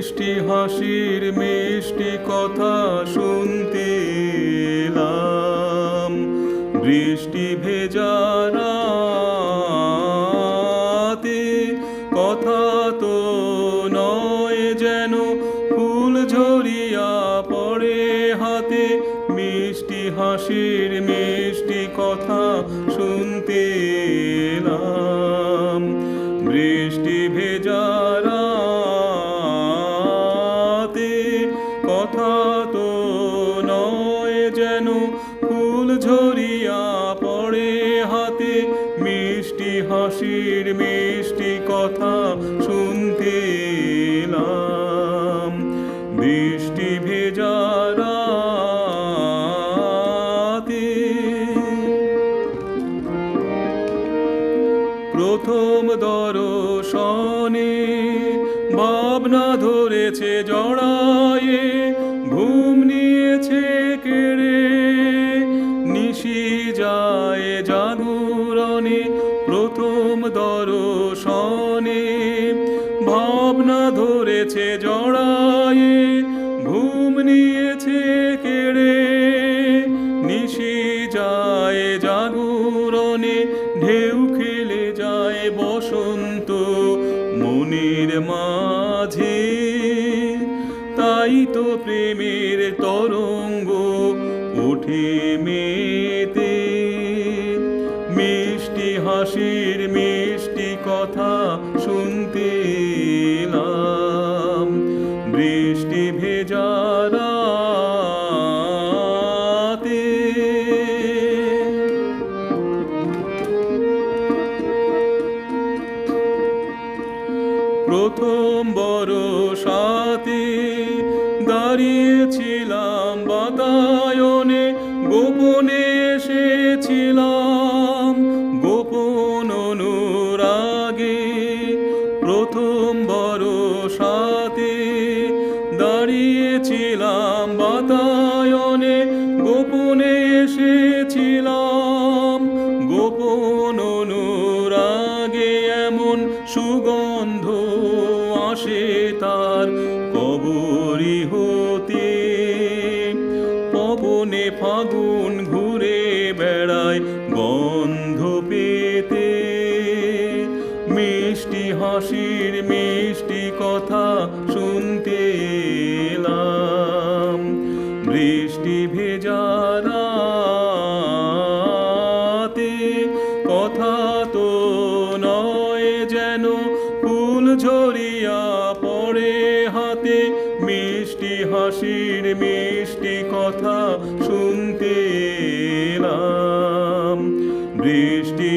মিষ্টি হাসির মিষ্টি কথা শুনতে এলাম। বৃষ্টি ভেজা রাতে কথা তো নয় যেন ফুল ঝরিয়া পড়ে হাতে। মিষ্টি হাসির মিষ্টি কথা শুনতে এলাম। বৃষ্টি ভেজা রাতে কথা তো নয় যেন ফুল ঝরিয়া পড়ে হাতে। মিষ্টি হাসির মিষ্টি কথা শুনতে এলাম। বৃষ্টি ভেজা রাতে প্রথম দর্শনে ভাবনা ধরেছে জড়ায়ে, ঘুম নিয়েছে কেড়ে নিশি যায় জাগরণে। প্রথম দর্শনে ভাবনা ধরেছে জড়ায়ে, ঘুম নিয়েছে কেড়ে নিশি যায় জাগরণে। ঢেউ খেলে যায় বসন্ত মনের মাঝে, তাই তো প্রেমের তরঙ্গ ওঠে মেতে। মিষ্টি হাসির মিষ্টি কথা শুনতে এলাম। বৃষ্টি ভেজা রাতে প্রথম বর্ষাতে দাঁড়িয়েছিলাম বাতায়নে, গোপনে এসেছিলাম গোপন অনুরাগে। প্রথম বর্ষাতে দাঁড়িয়েছিলাম বাতায়নে, গোপনে এসেছিলাম গোপন অনুরাগে। এমন সুগন্ধ আসে তার কবরি হতে, পবনে ফাগুন ঘুরে বেড়ায় গন্ধ পেতে। মিষ্টি হাসির মিষ্টি কথা শুনতে এলাম। বৃষ্টি ভেজা রাতে কথা তো নয় যেন ফুল ঝরিয়া পড়ে হাতে। মিষ্টি হাসির মিষ্টি কথা শুনতে এলাম। বৃষ্টি